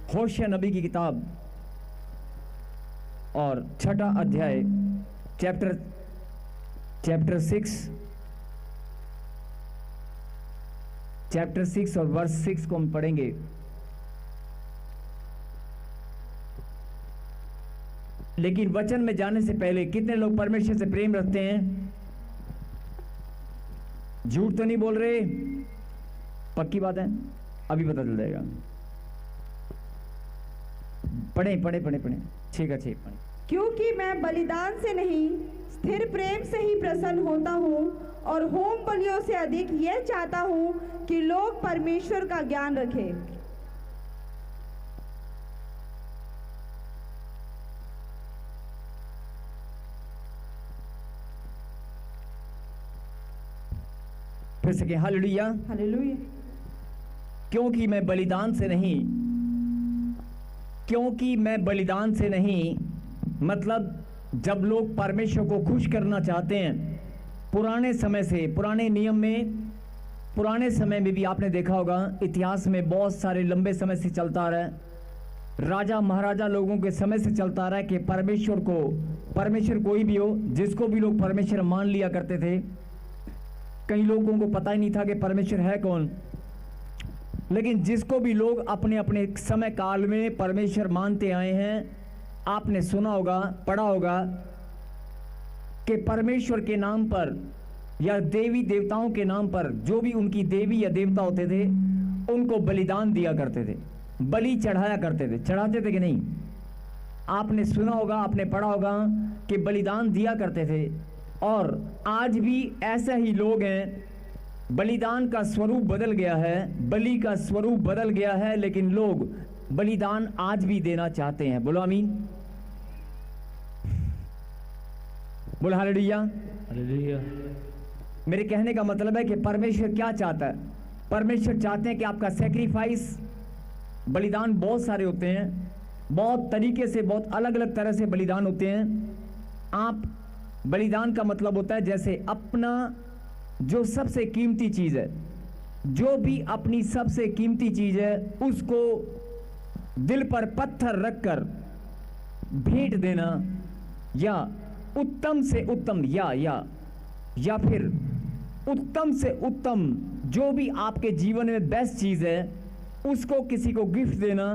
होशिया नबी की किताब और 6वां अध्याय चैप्टर 6 और वर्स 6 को हम पढ़ेंगे। लेकिन वचन में जाने से पहले कितने लोग परमेश्वर से प्रेम रखते हैं? झूठ तो नहीं बोल रहे? पक्की बात है, अभी पता चल जाएगा। पढ़े 6 का 6 पढ़े। क्योंकि मैं बलिदान से नहीं स्थिर प्रेम से ही प्रसन्न होता हूँ और होम बलियों से अधिक यह चाहता हूँ कि लोग परमेश्वर का ज्ञान रखें। फिर से कहें हालेलुया। हालेलुया। क्योंकि मैं बलिदान से नहीं मतलब जब लोग परमेश्वर को खुश करना चाहते हैं, पुराने नियम में, पुराने समय में भी आपने देखा होगा, इतिहास में बहुत सारे लंबे समय से चलता आ रहा है, राजा महाराजा लोगों के समय से चलता आ रहा है कि परमेश्वर कोई भी हो, जिसको भी लोग परमेश्वर मान लिया करते थे। कई लोगों को पता ही नहीं था कि परमेश्वर है कौन, लेकिन जिसको भी लोग अपने अपने समय काल में परमेश्वर मानते आए हैं, आपने सुना होगा, पढ़ा होगा कि परमेश्वर के नाम पर या देवी देवताओं के नाम पर जो भी उनकी देवी या देवता होते थे, उनको बलिदान दिया करते थे, बलि चढ़ाया करते थे। चढ़ाते थे कि नहीं? आपने सुना होगा, आपने पढ़ा होगा कि बलिदान दिया करते थे। और आज भी ऐसे ही लोग हैं। बलिदान का स्वरूप बदल गया है, बलि का स्वरूप बदल गया है, लेकिन लोग बलिदान आज भी देना चाहते हैं। बोलो आमीन, बोलो हालेलुया। हालेलुया। मेरे कहने का मतलब है कि परमेश्वर क्या चाहता है? परमेश्वर चाहते हैं कि आपका सैक्रिफाइस, बलिदान बहुत सारे होते हैं, बहुत तरीके से, बहुत अलग अलग तरह से बलिदान होते हैं। आप बलिदान का मतलब होता है जैसे अपना जो सबसे कीमती चीज है, जो भी अपनी सबसे कीमती चीज है, उसको दिल पर पत्थर रखकर भेंट देना, या उत्तम से उत्तम या फिर उत्तम से उत्तम जो भी आपके जीवन में बेस्ट चीज है, उसको किसी को गिफ्ट देना,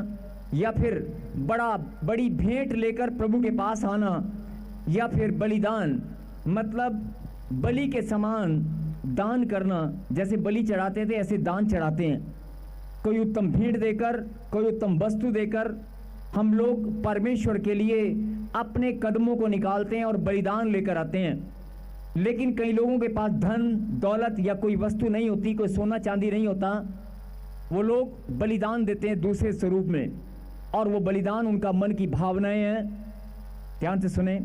या फिर बड़ी भेंट लेकर प्रभु के पास आना, या फिर बलिदान मतलब बलि के समान दान करना। जैसे बलि चढ़ाते थे ऐसे दान चढ़ाते हैं, कोई उत्तम भेंट देकर, कोई उत्तम वस्तु देकर हम लोग परमेश्वर के लिए अपने कदमों को निकालते हैं और बलिदान लेकर आते हैं। लेकिन कई लोगों के पास धन दौलत या कोई वस्तु नहीं होती, कोई सोना चांदी नहीं होता, वो लोग बलिदान देते हैं दूसरे स्वरूप में, और वो बलिदान उनका मन की भावनाएं हैं। ध्यान से सुने।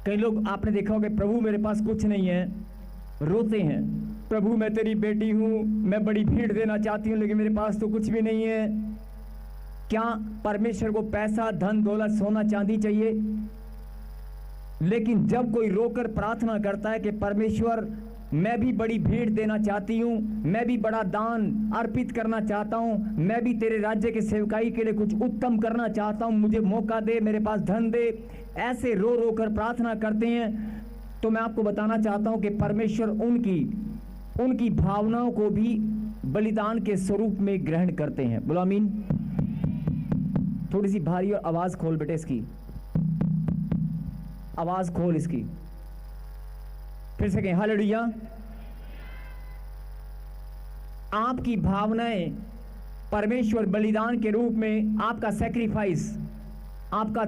कई लोग आपने देखा होगा, प्रभु मेरे पास कुछ नहीं है, रोते हैं, प्रभु मैं तेरी बेटी हूं, मैं बड़ी भीड़ देना चाहती हूं, लेकिन मेरे पास तो कुछ भी नहीं है। क्या परमेश्वर को पैसा धन दौलत सोना चांदी चाहिए? लेकिन जब कोई रोकर प्रार्थना करता है कि परमेश्वर मैं भी बड़ी भेंट देना चाहती हूँ, मैं भी बड़ा दान अर्पित करना चाहता हूँ, मैं भी तेरे राज्य के सेवकाई के लिए कुछ उत्तम करना चाहता हूँ, मुझे मौका दे, मेरे पास धन दे, ऐसे रो रो कर प्रार्थना करते हैं, तो मैं आपको बताना चाहता हूँ कि परमेश्वर उनकी भावनाओं को भी बलिदान के स्वरूप में ग्रहण करते हैं। बोलो आमीन। थोड़ी सी भारी और आवाज खोल बेटे, इसकी आवाज खोल इसकी। फिर से कहें हालेलुया। आपकी भावनाएं परमेश्वर बलिदान के रूप में, आपका सैक्रिफाइस, आपका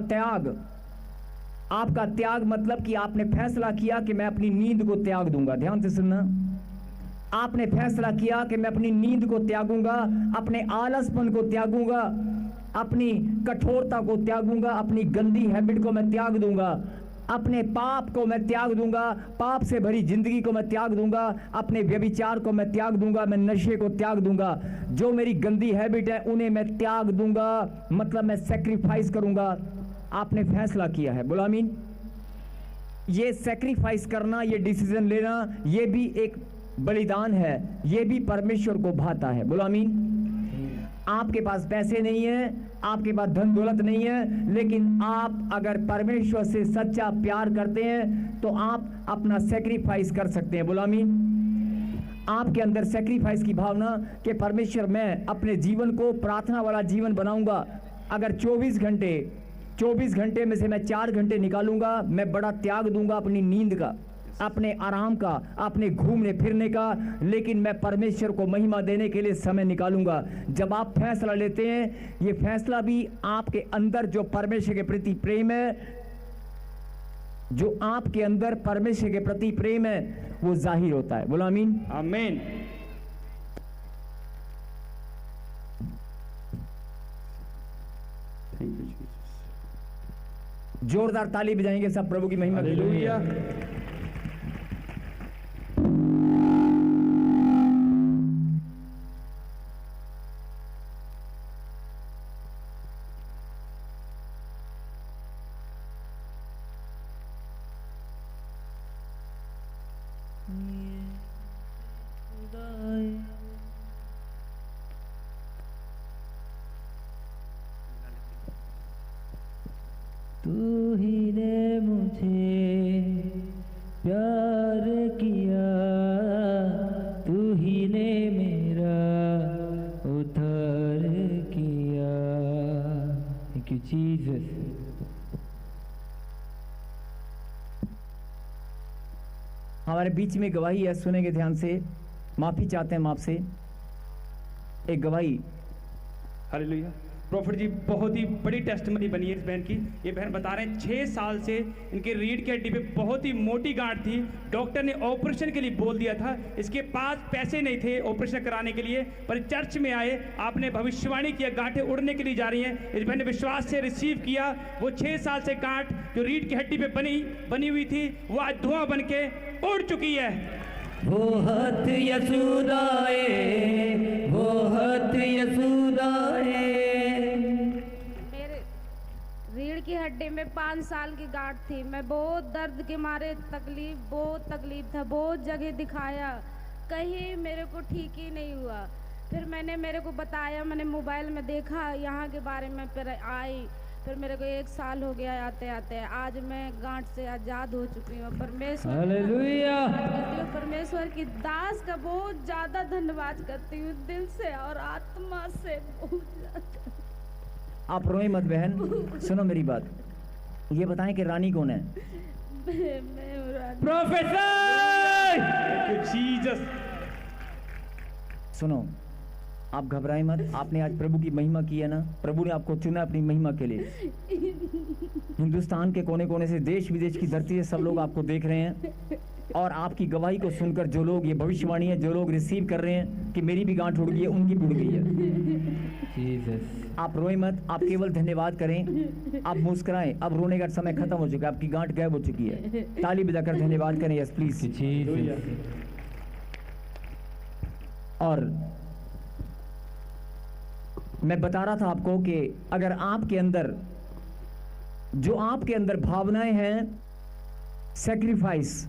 त्याग मतलब कि आपने फैसला किया कि मैं अपनी नींद को त्याग दूंगा। ध्यान से सुनना। आपने फैसला किया कि मैं अपनी नींद को त्यागूंगा, अपने आलसपन को त्यागूंगा, अपनी कठोरता को त्यागूंगा, अपनी गंदी हैबिट को मैं त्याग दूंगा, अपने पाप को मैं त्याग दूंगा, पाप से भरी जिंदगी को मैं त्याग दूंगा, अपने व्यभिचार को मैं त्याग दूंगा, मैं नशे को त्याग दूंगा, जो मेरी गंदी हैबिट है उन्हें मैं त्याग दूंगा, मतलब मैं सैक्रिफाइस करूंगा। आपने फैसला किया है। बोलो आमीन। ये सैक्रिफाइस करना, ये डिसीजन लेना, ये भी एक बलिदान है, ये भी परमेश्वर को भाता है। बोलो आमीन। आपके पास पैसे नहीं है, आपके पास धन दौलत नहीं है, लेकिन आप अगर परमेश्वर से सच्चा प्यार करते हैं तो आप अपना सेक्रीफाइस कर सकते हैं। बोलो आमीन। आपके अंदर सेक्रीफाइस की भावना कि परमेश्वर मैं अपने जीवन को प्रार्थना वाला जीवन बनाऊंगा। अगर 24 घंटे में से मैं 4 घंटे निकालूंगा, मैं बड़ा त्याग दूंगा अपनी नींद का, अपने आराम का, अपने घूमने फिरने का, लेकिन मैं परमेश्वर को महिमा देने के लिए समय निकालूंगा। जब आप फैसला लेते हैं, ये फैसला भी आपके अंदर जो परमेश्वर के प्रति प्रेम है, जो आपके अंदर परमेश्वर के प्रति प्रेम है, वो जाहिर होता है। बोलो आमीन। आमीन। Thank you Jesus. जोरदार ताली बजाएंगे सब प्रभु की महिमा के लिए। हालेलुया। तू ही ने मुझे प्यार किया, तू ही ने मेरा उद्धार किया। Thank you Jesus. हमारे बीच में गवाही है, सुनेंगे ध्यान से। माफी चाहते हैं हम आपसे। एक गवाही। हालेलुया। प्रॉफिट जी, बहुत ही बड़ी टेस्टमनी बनी है इस बहन की। ये बहन बता रहे हैं 6 साल से इनके रीढ़ की हड्डी पे बहुत ही मोटी गांठ थी। डॉक्टर ने ऑपरेशन के लिए बोल दिया था। इसके पास पैसे नहीं थे ऑपरेशन कराने के लिए, पर चर्च में आए, आपने भविष्यवाणी किया गांठें उड़ने के लिए जा रही हैं। इस बहन ने विश्वास से रिसीव किया। वो 6 साल से गांठ जो रीढ़ की हड्डी पे बनी हुई थी, वो आज धुआं बन के उड़ चुकी है। वो हथ यसूदाए, वो हथ यसूदाए। रीढ़ की हड्डी में 5 साल की गांठ थी। मैं बहुत दर्द के मारे बहुत तकलीफ था, बहुत जगह दिखाया, कहीं मेरे को ठीक ही नहीं हुआ। फिर मेरे को बताया, मैंने मोबाइल में देखा यहाँ के बारे में, फिर आई। फिर मेरे को 1 साल हो गया आते आते। आज मैं गांठ से आज़ाद हो चुकी हूँ। परमेश्वर हालेलुया। परमेश्वर की दास का बहुत ज़्यादा धन्यवाद करती हूँ, दिल से और आत्मा से बहुत ज़्यादा। आप रोए मत बहन, सुनो मेरी बात। ये बताएं कि रानी कौन है? प्रोफेसर। Thank you Jesus. सुनो, आप घबराएं मत। आपने आज प्रभु की महिमा की है ना, प्रभु ने आपको चुना अपनी महिमा के लिए। हिंदुस्तान के कोने कोने से, देश विदेश की धरती से सब लोग आपको देख रहे हैं, और आपकी गवाही को सुनकर जो लोग, ये भविष्यवाणी है, जो लोग रिसीव कर रहे हैं कि मेरी भी गांठ उड़ गई है, उनकी भी उड़ गई है। जीसस। आप रोए मत, आप केवल धन्यवाद करें, आप मुस्कुराएं। अब रोने का समय खत्म हो चुका है, आपकी गांठ गायब हो चुकी है। ताली बजाकर धन्यवाद करें। Yes please. जीसस। और मैं बता रहा था आपको कि अगर आपके अंदर, जो आपके अंदर भावनाएं हैं सेक्रीफाइस,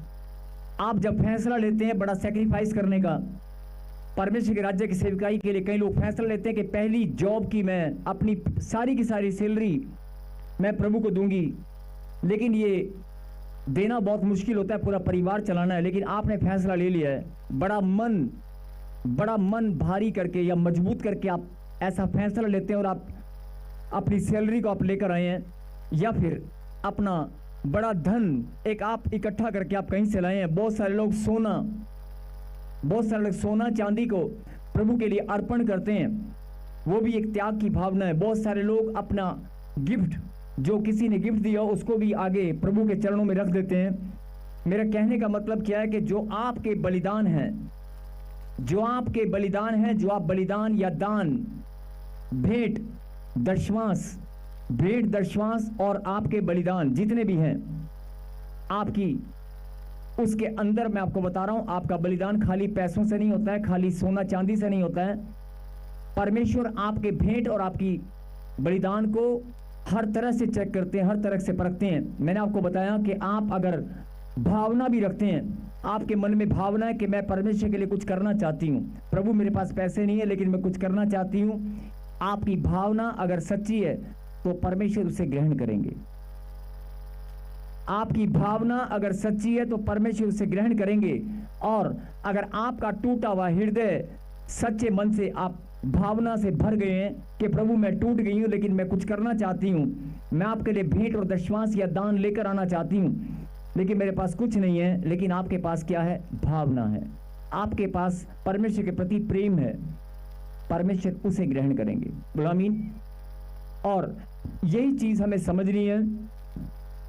आप जब फैसला लेते हैं बड़ा सेक्रीफाइस करने का परमेश्वर के राज्य की सेवकाई के लिए, कई लोग फैसला लेते हैं कि पहली जॉब की मैं अपनी सारी की सारी सैलरी मैं प्रभु को दूंगी, लेकिन ये देना बहुत मुश्किल होता है, पूरा परिवार चलाना है। लेकिन आपने फैसला ले लिया है, बड़ा मन भारी करके या मजबूत करके आप ऐसा फैसला लेते हैं, और आप अपनी सैलरी को आप लेकर आए हैं, या फिर अपना बड़ा धन एक आप इकट्ठा करके आप कहीं से लाए हैं। बहुत सारे लोग सोना चांदी को प्रभु के लिए अर्पण करते हैं, वो भी एक त्याग की भावना है। बहुत सारे लोग अपना गिफ्ट, जो किसी ने गिफ्ट दिया उसको भी आगे प्रभु के चरणों में रख देते हैं। मेरा कहने का मतलब क्या है कि जो आपके बलिदान हैं, जो आप बलिदान या दान, भेंट दशवांश और आपके बलिदान जितने भी हैं आपकी, उसके अंदर मैं आपको बता रहा हूं, आपका बलिदान खाली पैसों से नहीं होता है, खाली सोना चांदी से नहीं होता है। परमेश्वर आपके भेंट और आपकी बलिदान को हर तरह से चेक करते हैं, हर तरह से परखते हैं। मैंने आपको बताया कि आप अगर भावना भी रखते हैं, आपके मन में भावना है कि मैं परमेश्वर के लिए कुछ करना चाहती हूँ, प्रभु मेरे पास पैसे नहीं है लेकिन मैं कुछ करना चाहती हूँ, आपकी भावना अगर सच्ची है तो परमेश्वर उसे ग्रहण करेंगे। आपकी भावना अगर सच्ची है तो परमेश्वर उसे ग्रहण करेंगे। और अगर आपका टूटा हुआ हृदय सच्चे मन से आप भावना से भर गए हैं कि प्रभु मैं टूट गई हूं लेकिन मैं कुछ करना चाहती हूं, मैं आपके लिए भेंट और दशमांश या दान लेकर आना चाहती हूं, लेकिन मेरे पास कुछ नहीं है, लेकिन आपके पास क्या है? भावना है, आपके पास परमेश्वर के प्रति प्रेम है, परमेश्वर उसे ग्रहण करेंगे। बोलो आमीन। और यही चीज हमें समझनी है।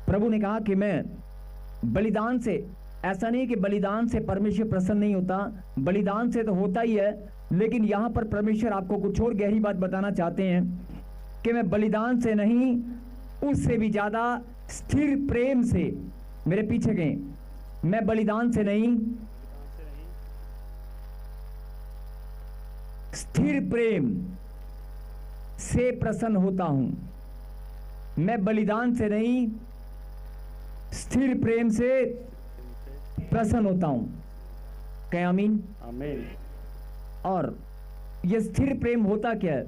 प्रभु ने कहा कि मैं बलिदान से, ऐसा नहीं कि बलिदान से परमेश्वर प्रसन्न नहीं होता, बलिदान से तो होता ही है, लेकिन यहां पर परमेश्वर आपको कुछ और गहरी बात बताना चाहते हैं कि मैं बलिदान से नहीं, उससे भी ज्यादा स्थिर प्रेम से, मेरे पीछे गए, मैं बलिदान से नहीं, स्थिर प्रेम से प्रसन्न होता हूं। मैं बलिदान से नहीं, स्थिर प्रेम से प्रसन्न होता हूं। कहें आमीन। आमीन। और यह स्थिर प्रेम होता क्या है?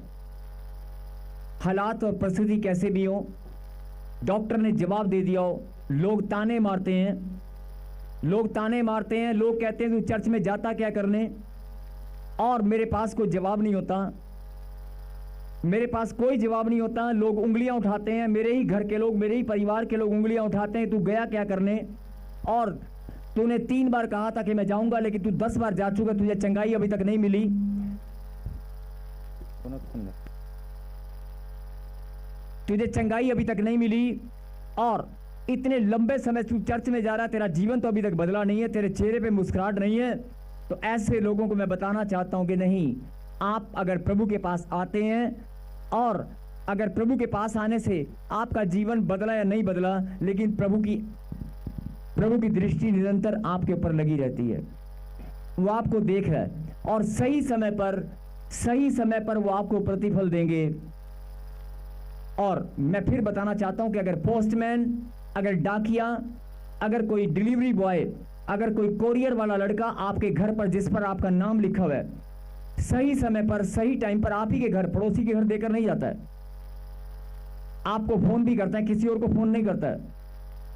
हालात और परिस्थिति कैसे भी हो, डॉक्टर ने जवाब दे दिया हो, लोग ताने मारते हैं, लोग ताने मारते हैं, लोग कहते हैं तू चर्च में जाता क्या करने, और मेरे पास कोई जवाब नहीं होता, मेरे पास कोई जवाब नहीं होता। लोग उंगलियां उठाते हैं, मेरे ही घर के लोग, मेरे ही परिवार के लोग उंगलियां उठाते हैं, तू गया क्या करने, और तूने 3 बार कहा था कि मैं जाऊंगा लेकिन तू 10 बार जा चुका, तुझे चंगाई अभी तक नहीं मिली। तुझे चंगाई अभी तक नहीं मिली, और इतने लंबे समय तू चर्च में जा रहा है, तेरा जीवन तो अभी तक बदला नहीं है, तेरे चेहरे पे मुस्कुराहट नहीं है। तो ऐसे लोगों को मैं बताना चाहता हूं कि नहीं, आप अगर प्रभु के पास आते हैं, और अगर प्रभु के पास आने से आपका जीवन बदला या नहीं बदला, लेकिन प्रभु की दृष्टि निरंतर आपके ऊपर लगी रहती है, वो आपको देख रहा है, और सही समय पर वो आपको प्रतिफल देंगे। और मैं फिर बताना चाहता हूं कि अगर पोस्टमैन, अगर डाकिया, अगर कोई डिलीवरी बॉय, अगर कोई कोरियर वाला लड़का आपके घर पर, जिस पर आपका नाम लिखा हुआ है, सही समय पर सही टाइम पर आप ही के घर, पड़ोसी के घर देकर नहीं जाता है, आपको फोन भी करता है, किसी और को फोन नहीं करता है,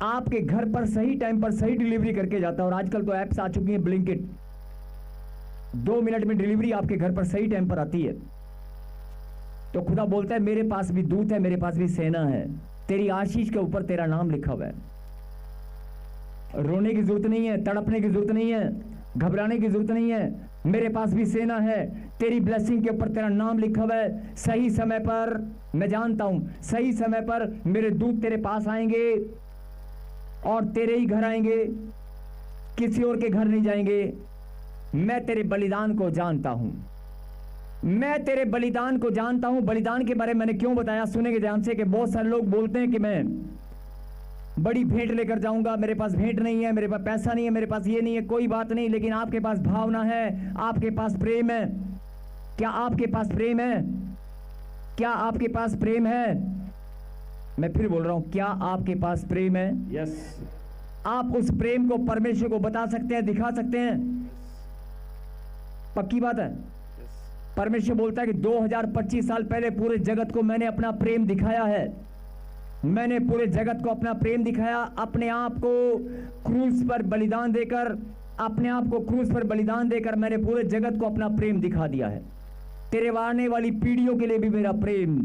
आपके घर पर सही टाइम पर सही डिलीवरी करके जाता है। और आजकल तो एप्स आ चुकी हैं, ब्लिंकिट, 2 मिनट में डिलीवरी आपके घर पर सही टाइम पर आती है। तो खुदा बोलता है मेरे पास भी दूत है, मेरे पास भी सेना है, तेरी आशीष के ऊपर तेरा नाम लिखा हुआ है। रोने की जरूरत नहीं है, तड़पने की जरूरत नहीं है, घबराने की जरूरत नहीं है, मेरे पास भी सेना है, तेरी ब्लेसिंग के ऊपर तेरा नाम लिखा हुआ है। सही समय पर, मैं जानता हूं, सही समय पर मेरे दूत तेरे पास आएंगे और तेरे ही घर आएंगे, किसी और के घर नहीं जाएंगे। मैं तेरे बलिदान को जानता हूं, मैं तेरे बलिदान को जानता हूं। बलिदान के बारे में मैंने क्यों बताया, सुनेंगे ध्यान से, कि बहुत सारे लोग बोलते हैं कि मैं बड़ी भेंट लेकर जाऊंगा, मेरे पास भेंट नहीं है, मेरे पास पैसा नहीं है, मेरे पास ये नहीं है। कोई बात नहीं, लेकिन आपके पास भावना है, आपके पास प्रेम है। क्या आपके पास प्रेम है? क्या आपके पास प्रेम है? मैं फिर बोल रहा हूं, क्या आपके पास प्रेम है? यस। आप उस प्रेम को परमेश्वर को बता सकते हैं, दिखा सकते हैं? पक्की बात है। परमेश्वर बोलता है कि 2025 साल पहले पूरे जगत को मैंने अपना प्रेम दिखाया है, मैंने पूरे जगत को अपना प्रेम दिखाया, अपने आप को क्रूस पर बलिदान देकर, अपने आप को क्रूस पर बलिदान देकर मैंने पूरे जगत को अपना प्रेम दिखा दिया है। तेरे आने वाली पीढ़ियों के लिए भी मेरा प्रेम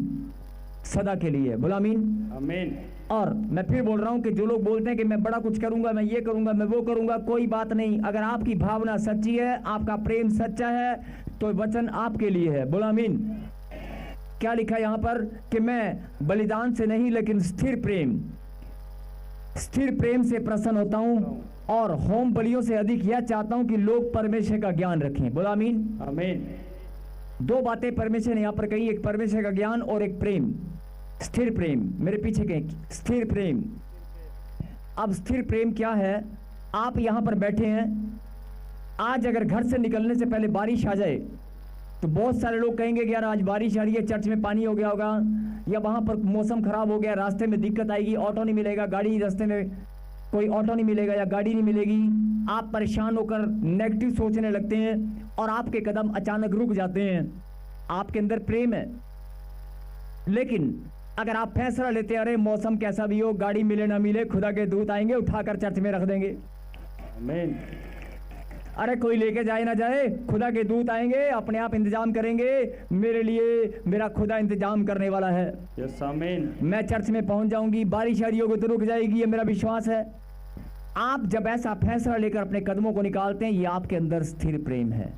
सदा के लिए है। बोला आमीन। आमीन। और मैं फिर बोल रहा हूं कि जो लोग बोलते हैं कि मैं बड़ा कुछ करूंगा, मैं ये करूंगा, मैं वो करूंगा, कोई बात नहीं। अगर आपकी भावना सच्ची है, आपका प्रेम सच्चा है, तो वचन आपके लिए है। बोला आमीन। क्या लिखा है यहां पर कि मैं बलिदान से नहीं लेकिन स्थिर प्रेम से प्रसन्न होता हूं, और होम बलियों से अधिक यह चाहता हूं कि लोग परमेश्वर का ज्ञान रखें। बोला आमीन। आमीन। 2 बातें परमेश्वर ने यहां पर कही, एक परमेश्वर का ज्ञान और एक प्रेम, स्थिर प्रेम। मेरे पीछे कहें स्थिर प्रेम। अब स्थिर प्रेम क्या है? आप यहां पर बैठे हैं, आज अगर घर से निकलने से पहले बारिश आ जाए तो बहुत सारे लोग कहेंगे कि यार आज बारिश आ रही है, चर्च में पानी हो गया होगा, या वहां पर मौसम खराब हो गया, रास्ते में दिक्कत आएगी, ऑटो नहीं मिलेगा, गाड़ी, रास्ते में कोई ऑटो नहीं मिलेगा या गाड़ी नहीं मिलेगी। आप परेशान होकर नेगेटिव सोचने लगते हैं और आपके कदम अचानक रुक जाते हैं। आपके अंदर प्रेम है, लेकिन अगर आप फैसला लेते हैं, अरे मौसम कैसा भी हो, गाड़ी मिले ना मिले, खुदा के दूत आएंगे उठाकर चर्च में रख देंगे, आमीन। अरे कोई लेके जाए ना जाए, खुदा के दूत आएंगे, अपने आप इंतजाम करेंगे, मेरे लिए मेरा खुदा इंतजाम करने वाला है। यस आमीन। मैं चर्च में पहुंच जाऊंगी, बारिश आ रही होगी तो रुक जाएगी, ये मेरा विश्वास है। आप जब ऐसा फैसला लेकर अपने कदमों को निकालते हैं, ये आपके अंदर स्थिर प्रेम है।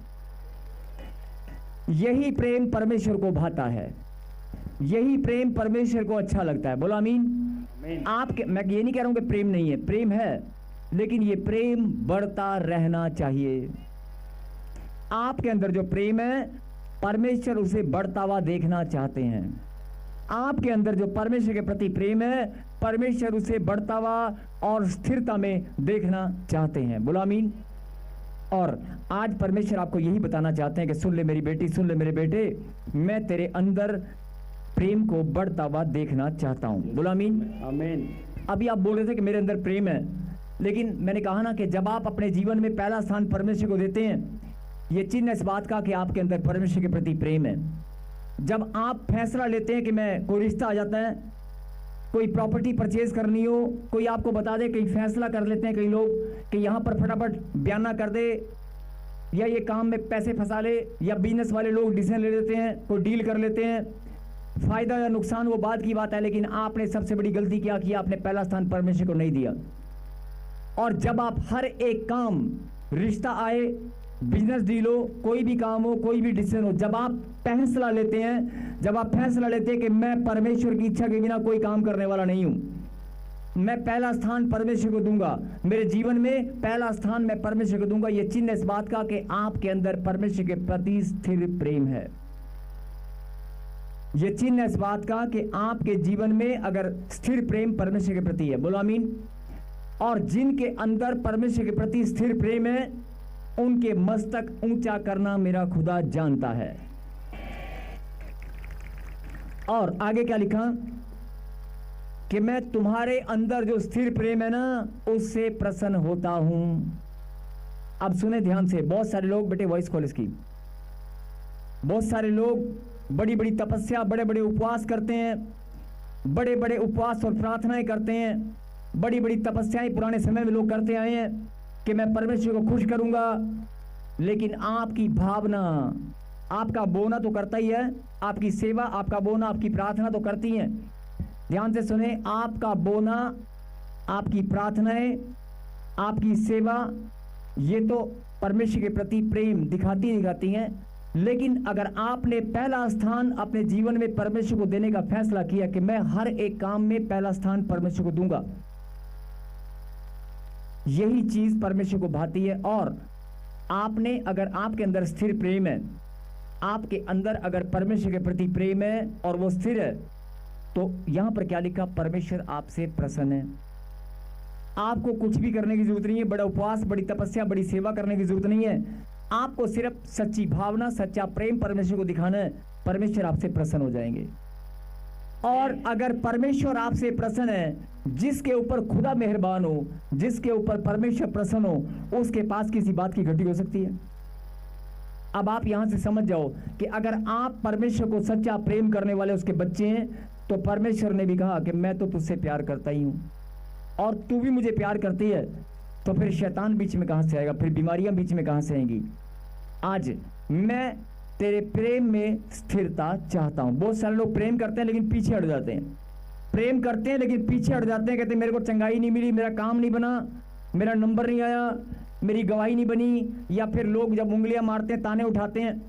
यही प्रेम परमेश्वर को भाता है, यही प्रेम परमेश्वर को अच्छा लगता है। बोलो आमीन। आमीन। आपके, मैं ये नहीं कह रहा हूं कि प्रेम नहीं है, प्रेम है, लेकिन ये प्रेम बढ़ता रहना चाहिए। आपके अंदर जो प्रेम है, परमेश्वर उसे बढ़ता हुआ देखना चाहते हैं। आपके अंदर जो परमेश्वर के प्रति प्रेम है, परमेश्वर उसे बढ़ता हुआ और स्थिरता में देखना चाहते हैं। बोलो आमीन। और आज परमेश्वर आपको यही बताना चाहते हैं कि सुन ले मेरी बेटी, सुन ले मेरे बेटे, मैं तेरे अंदर प्रेम को बढ़ता हुआ देखना चाहता हूं। बोलो आमीन। आमीन। अभी आप बोल रहे थे कि मेरे अंदर प्रेम है, लेकिन मैंने कहा ना कि जब आप अपने जीवन में पहला स्थान परमेश्वर को देते हैं, ये चिन्ह इस बात का कि आपके अंदर परमेश्वर के प्रति प्रेम है। जब आप फैसला लेते हैं कि मैं, कोई रिश्ता आ जाता है, कोई प्रॉपर्टी परचेज करनी हो, कोई आपको बता दे, कहीं फैसला कर लेते हैं कई लोग कि यहाँ पर फटाफट बयाना कर दे, या ये काम में पैसे फंसा ले, या बिजनेस वाले लोग डिसीजन ले लेते हैं, कोई डील कर लेते हैं, फायदा या नुकसान वो बात की बात है, लेकिन आपने सबसे बड़ी गलती क्या की, आपने पहला स्थान परमेश्वर को नहीं दिया। और जब आप हर एक काम, रिश्ता आए, बिजनेस डील हो, कोई भी काम हो, कोई भी डिसीजन हो, जब आप फैसला लेते हैं, जब आप फैसला लेते हैं कि मैं परमेश्वर की इच्छा के बिना कोई काम करने वाला नहीं हूं, मैं पहला स्थान परमेश्वर को दूंगा, मेरे जीवन में पहला स्थान मैं परमेश्वर को दूंगा, यह चिन्ह इस बात का कि आपके अंदर परमेश्वर के प्रति स्थिर प्रेम है। यह चिन्ह इस बात का कि आपके जीवन में अगर स्थिर प्रेम परमेश्वर के प्रति है। बोलो आमीन। और जिनके अंदर परमेश्वर के प्रति स्थिर प्रेम है, उनके मस्तक ऊंचा करना मेरा खुदा जानता है। और आगे क्या लिखा कि मैं तुम्हारे अंदर जो स्थिर प्रेम है ना, उससे प्रसन्न होता हूं। अब सुने ध्यान से, बहुत सारे लोग, बेटे वॉइस कॉल इसकी, बहुत सारे लोग बड़ी बड़ी तपस्या, बड़े बड़े उपवास करते हैं, बड़े बड़े उपवास और प्रार्थनाएं करते हैं, बड़ी बड़ी तपस्याएं पुराने समय में लोग करते आए हैं कि मैं परमेश्वर को खुश करूंगा, लेकिन आपकी भावना, आपका बोना तो करता ही है, आपकी सेवा, आपका बोना, आपकी प्रार्थना तो करती है। ध्यान से सुने, आपका बोना, आपकी प्रार्थनाएं, आपकी सेवा, ये तो परमेश्वर के प्रति प्रेम दिखाती हैं, लेकिन अगर आपने पहला स्थान अपने जीवन में परमेश्वर को देने का फैसला किया कि मैं हर एक काम में पहला स्थान परमेश्वर को दूंगा, यही चीज परमेश्वर को भाती है। और आपने, अगर आपके अंदर स्थिर प्रेम है, आपके अंदर अगर परमेश्वर के प्रति प्रेम है और वो स्थिर है, तो यहां पर क्या लिखा, परमेश्वर आपसे प्रसन्न है। आपको कुछ भी करने की जरूरत नहीं है, बड़ा उपवास, बड़ी तपस्या, बड़ी सेवा करने की जरूरत नहीं है, आपको सिर्फ सच्ची भावना, सच्चा प्रेम परमेश्वर को दिखाना है, परमेश्वर आपसे प्रसन्न हो जाएंगे। और अगर परमेश्वर आपसे प्रसन्न है, जिसके ऊपर खुदा मेहरबान हो, जिसके ऊपर परमेश्वर प्रसन्न हो, उसके पास किसी बात की घटी हो सकती है। अब आप यहां से समझ जाओ कि अगर आप परमेश्वर को सच्चा प्रेम करने वाले उसके बच्चे हैं, तो परमेश्वर ने भी कहा कि मैं तो तुझसे प्यार करता ही हूं और तू भी मुझे प्यार करती है, तो फिर शैतान बीच में कहां से आएगा, फिर बीमारियां बीच में कहां से आएंगी। आज मैं तेरे प्रेम में स्थिरता चाहता हूं। बहुत सारे लोग प्रेम करते हैं लेकिन पीछे हट जाते हैं, प्रेम करते हैं लेकिन पीछे हट जाते हैं, कहते हैं मेरे को चंगाई नहीं मिली, मेरा काम नहीं बना, मेरा नंबर नहीं आया, मेरी गवाही नहीं बनी। या फिर लोग जब उंगलियां मारते हैं, ताने उठाते हैं,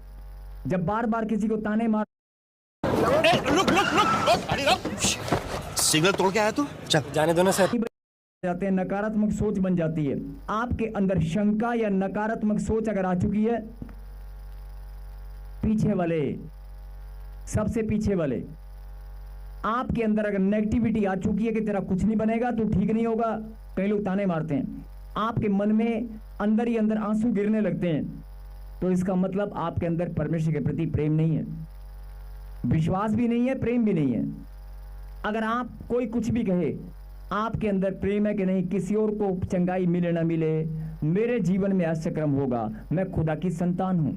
जब बार बार किसी को ताने मार, सिग्नल तोड़ के आया तू, चल जाने दो ना सर। जाते हैं, नकारात्मक सोच बन जाती है। आपके अंदर शंका या नकारात्मक सोच अगर आ चुकी है, पीछे वाले, सबसे पीछे वाले, आपके अंदर अगर नेगेटिविटी आ चुकी है कि तेरा कुछ नहीं बनेगा, तू ठीक नहीं होगा, कई लोग ताने मारते हैं, आपके मन में अंदर ही अंदर आंसू गिरने लगते हैं, तो इसका मतलब आपके अंदर परमेश्वर के प्रति प्रेम नहीं है, विश्वास भी नहीं है, प्रेम भी नहीं है। अगर आप कोई कुछ भी कहे, आपके अंदर प्रेम है कि नहीं, किसी और को चंगाई मिले ना मिले, मेरे जीवन में ऐसा क्रम होगा, मैं खुदा की संतान हूं,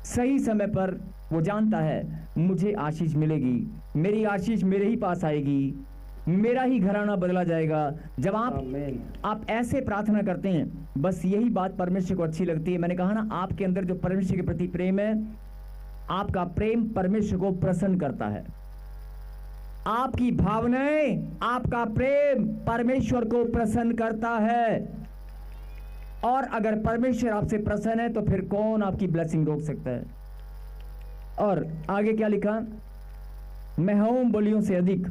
सही समय पर वो जानता है मुझे आशीष मिलेगी, मेरी आशीष मेरे ही पास आएगी, मेरा ही घराना बदला जाएगा। जब आप ऐसे प्रार्थना करते हैं, बस यही बात परमेश्वर को अच्छी लगती है। मैंने कहा ना, आपके अंदर जो परमेश्वर के प्रति प्रेम है, आपका प्रेम परमेश्वर को प्रसन्न करता है। आपकी भावनाएं, आपका प्रेम परमेश्वर को प्रसन्न करता है। और अगर परमेश्वर आपसे प्रसन्न है तो फिर कौन आपकी ब्लेसिंग रोक सकता है। और आगे क्या लिखा, मैं होम बलियों से अधिक,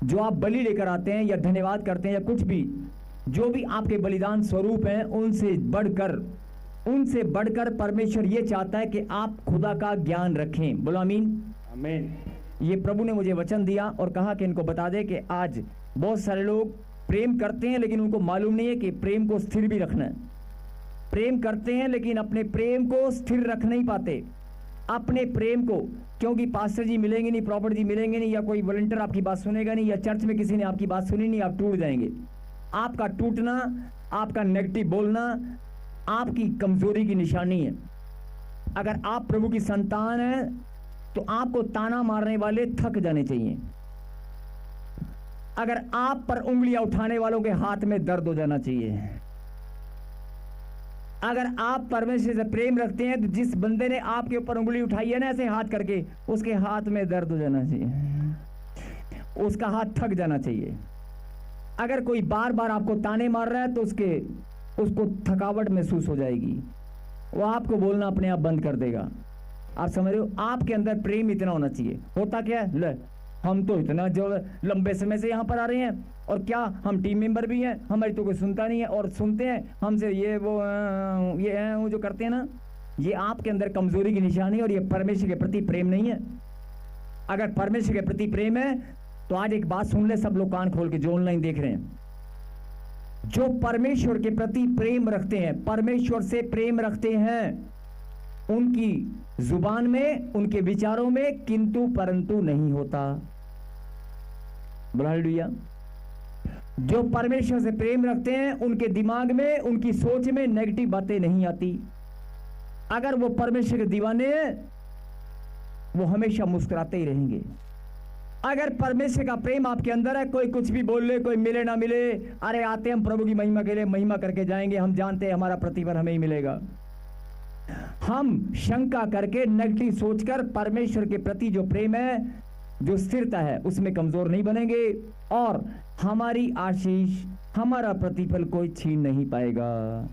जो आप बलि लेकर आते हैं या धन्यवाद करते हैं या कुछ भी, जो भी आपके बलिदान स्वरूप हैं, उनसे बढ़कर परमेश्वर ये चाहता है कि आप खुदा का ज्ञान रखें। बोलो आमीन। आमीन। ये प्रभु ने मुझे वचन दिया और कहा कि इनको बता दे कि आज बहुत सारे लोग प्रेम करते हैं लेकिन उनको मालूम नहीं है कि प्रेम को स्थिर भी रखना है। प्रेम करते हैं लेकिन अपने प्रेम को स्थिर रख नहीं पाते। अपने प्रेम को, क्योंकि पास्टर जी मिलेंगे नहीं, प्रॉफिट जी मिलेंगे नहीं, या कोई वॉलंटियर आपकी बात सुनेगा नहीं, या चर्च में किसी ने आपकी बात सुनी नहीं, आप टूट जाएंगे। आपका टूटना, आपका नेगेटिव बोलना आपकी कमजोरी की निशानी है। अगर आप प्रभु की संतान हैं तो आपको ताना मारने वाले थक जाने चाहिए। अगर आप पर उंगलियां उठाने वालों के हाथ में दर्द हो जाना चाहिए। अगर आप परमेश्वर से प्रेम रखते हैं तो जिस बंदे ने आपके ऊपर उंगली उठाई है ना, ऐसे हाथ करके, उसके हाथ में दर्द हो जाना चाहिए, उसका हाथ थक जाना चाहिए। अगर कोई बार बार आपको ताने मार रहा है तो उसको थकावट महसूस हो जाएगी, वो आपको बोलना अपने आप बंद कर देगा। आप समझ रहे हो, आपके अंदर प्रेम इतना होना चाहिए। होता क्या है, ले हम तो इतना जो लंबे समय से यहाँ पर आ रहे हैं, और क्या हम टीम मेंबर भी हैं, हमारी तो कोई सुनता नहीं है, और सुनते हैं हमसे ये वो जो करते हैं ना, ये आपके अंदर कमजोरी की निशानी है और ये परमेश्वर के प्रति प्रेम नहीं है। अगर परमेश्वर के प्रति प्रेम है तो आज एक बात सुन ले सब लोग कान खोल के, जो ऑनलाइन देख रहे हैं, जो परमेश्वर के प्रति प्रेम रखते हैं, परमेश्वर से प्रेम रखते हैं, उनकी जुबान में, उनके विचारों में किंतु परंतु नहीं होता। हालेलुया। जो परमेश्वर से प्रेम रखते हैं, उनके दिमाग में, उनकी सोच में नेगेटिव बातें नहीं आती। अगर वो परमेश्वर के दीवाने हैं, वो हमेशा मुस्कुराते ही रहेंगे। अगर परमेश्वर का प्रेम आपके अंदर है, कोई कुछ भी बोल ले, कोई मिले ना मिले, अरे आते हम प्रभु की महिमा के लिए, महिमा करके जाएंगे, हम जानते हैं हमारा प्रतिफल हमें ही मिलेगा। हम शंका करके, नेगेटिव सोचकर परमेश्वर के प्रति जो प्रेम है, जो स्थिरता है, उसमें कमजोर नहीं बनेंगे और हमारी आशीष, हमारा प्रतिफल कोई छीन नहीं पाएगा।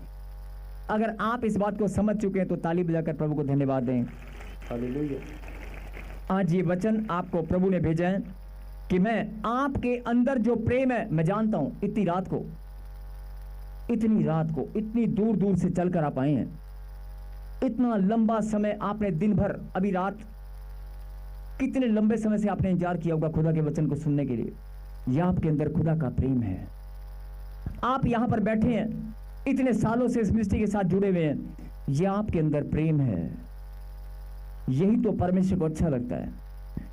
अगर आप इस बात को समझ चुके हैं तो ताली बजाकर प्रभु को धन्यवाद दें। हालेलुया। आज ये वचन आपको प्रभु ने भेजा है कि मैं आपके अंदर जो प्रेम है, मैं जानता हूं इतनी रात को इतनी दूर दूर से चलकर आप आए हैं, इतना लंबा समय आपने, दिन भर, अभी रात, कितने लंबे समय से आपने इंतजार किया होगा खुदा के वचन को सुनने के लिए। यह आपके अंदर खुदा का प्रेम है। आप यहां पर बैठे हैं, इतने सालों से इस मिनिस्ट्री के साथ जुड़े हुए हैं, यह आपके अंदर प्रेम है। यही तो परमेश्वर को अच्छा लगता है।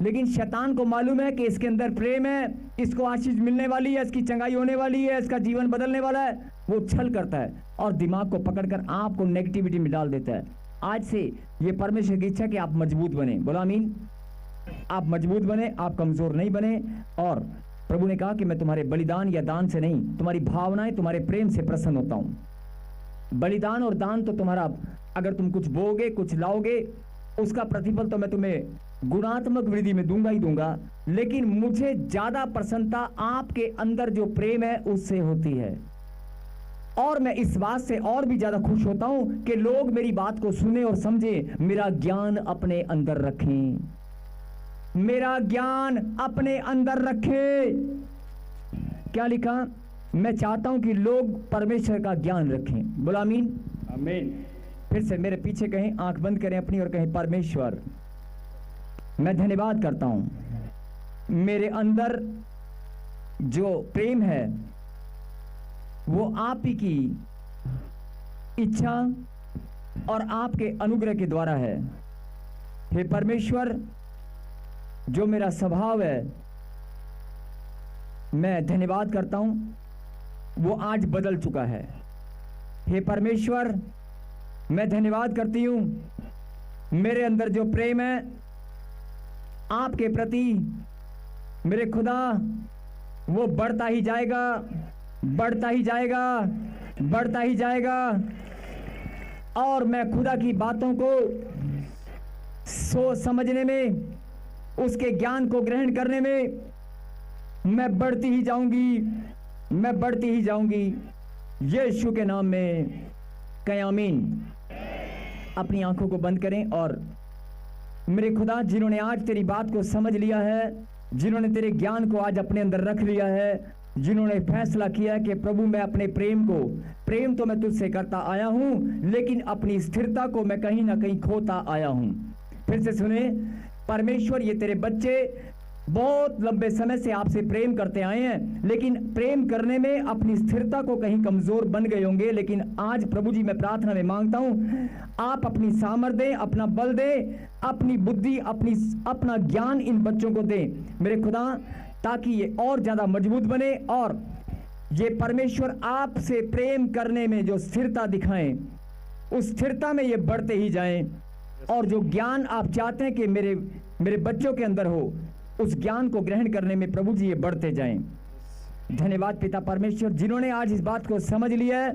लेकिन शैतान को मालूम है कि इसके अंदर प्रेम है, इसको आशीष मिलने वाली है, इसकी चंगाई होने वाली है, इसका जीवन बदलने वाला है। वो छल करता है और दिमाग को पकड़कर आपको नेगेटिविटी में डाल देता है। आज से ये परमेश्वर की इच्छा कि आप मजबूत बने। बोलो आमीन। आप मजबूत बने, आप कमजोर नहीं बने। और प्रभु ने कहा कि मैं तुम्हारे बलिदान या दान से नहीं, तुम्हारी भावनाएं, तुम्हारे प्रेम से प्रसन्न होता हूं। बलिदान और दान तो तुम्हारा, अगर तुम कुछ बोगे, कुछ लाओगे, उसका प्रतिफल तो मैं तुम्हें गुणात्मक वृद्धि में दूंगा ही दूंगा। लेकिन मुझे ज्यादा प्रसन्नता आपके अंदर जो प्रेम है उससे होती है। और मैं इस बात से और भी ज्यादा खुश होता हूं कि लोग मेरी बात को सुने और समझे, मेरा ज्ञान अपने अंदर रखें, मेरा ज्ञान अपने अंदर रखें। क्या लिखा? मैं चाहता हूं कि लोग परमेश्वर का ज्ञान रखें। बोला आमीन। आमीन। फिर से मेरे पीछे कहें, आंख बंद करें अपनी और कहें, परमेश्वर मैं धन्यवाद करता हूं, मेरे अंदर जो प्रेम है वो आप ही की इच्छा और आपके अनुग्रह के द्वारा है। हे परमेश्वर, जो मेरा स्वभाव है, मैं धन्यवाद करता हूं, वो आज बदल चुका है। हे परमेश्वर, मैं धन्यवाद करती हूं, मेरे अंदर जो प्रेम है आपके प्रति मेरे खुदा वो बढ़ता ही जाएगा, बढ़ता ही जाएगा, बढ़ता ही जाएगा। और मैं खुदा की बातों को सोच समझने में, उसके ज्ञान को ग्रहण करने में मैं बढ़ती ही जाऊंगी, मैं बढ़ती ही जाऊंगी। यीशु के नाम में कहें आमीन। अपनी आंखों को बंद करें और मेरे खुदा, जिन्होंने आज तेरी बात को समझ लिया है, जिन्होंने तेरे ज्ञान को आज अपने अंदर रख लिया है, जिन्होंने फैसला किया है कि प्रभु मैं अपने प्रेम तो मैं तुझसे करता आया हूं, लेकिन अपनी स्थिरता को मैं कहीं ना कहीं खोता आया हूं। फिर से सुने, परमेश्वर, ये तेरे बच्चे बहुत लंबे समय से आपसे प्रेम करते आए हैं, लेकिन प्रेम करने में अपनी स्थिरता को कहीं कमजोर बन गए होंगे। लेकिन आज प्रभु जी मैं प्रार्थना में मांगता हूं, आप अपनी सामर्थ्य दें, अपना बल दें, अपनी बुद्धि, अपना ज्ञान इन बच्चों को दें मेरे खुदा, ताकि ये और ज्यादा मजबूत बने और ये परमेश्वर आपसे प्रेम करने में जो स्थिरता दिखाएं, उस स्थिरता में ये बढ़ते ही जाएं। और जो ज्ञान आप चाहते हैं कि मेरे बच्चों के अंदर हो, उस ज्ञान को ग्रहण करने में प्रभु जी ये बढ़ते जाएं। धन्यवाद पिता परमेश्वर, जिन्होंने आज इस बात को समझ लिया है,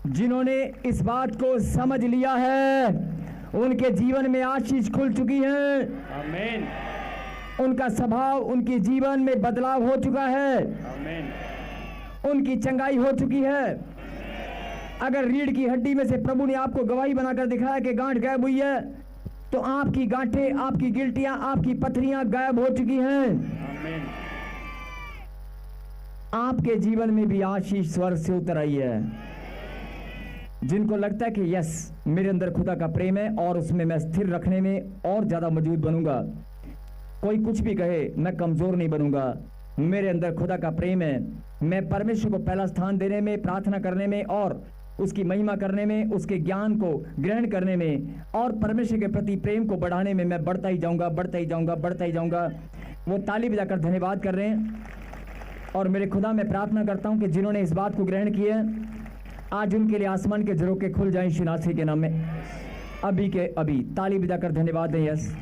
जिन्होंने इस बात को समझ लिया है, उनके जीवन में आशीष खुल चुकी है। आमीन। उनका स्वभाव, उनके जीवन में बदलाव हो चुका है। आमीन। उनकी चंगाई हो चुकी है। अगर रीढ़ की हड्डी में से प्रभु ने आपको गवाही बनाकर दिखाया कि गांठ गायब हुई है, तो आपकी गांठें, आपकी गिल्टियां, आपकी पथरियां गायब हो चुकी हैं। आमीन। आपके जीवन में भी आशीष स्वर्ग से उतर आई है। जिनको लगता है कि यस, मेरे अंदर खुदा का प्रेम है और उसमें मैं स्थिर रखने में और ज्यादा मजबूत बनूंगा, कोई कुछ भी कहे मैं कमजोर नहीं बनूंगा, मेरे अंदर खुदा का प्रेम है, मैं परमेश्वर को पहला स्थान देने में, प्रार्थना करने में और उसकी महिमा करने में, उसके ज्ञान को ग्रहण करने में और परमेश्वर के प्रति प्रेम को बढ़ाने में मैं बढ़ता ही जाऊंगा, बढ़ता ही जाऊंगा, बढ़ता ही जाऊंगा। वो ताली बजाकर धन्यवाद कर रहे हैं। और मेरे खुदा, मैं प्रार्थना करता हूं कि जिन्होंने इस बात को ग्रहण किया है, आज उनके लिए आसमान के झरोखे खुल जाएं यीशु नासरी के नाम में, अभी के अभी। ताली बजाकर धन्यवाद दें। यस।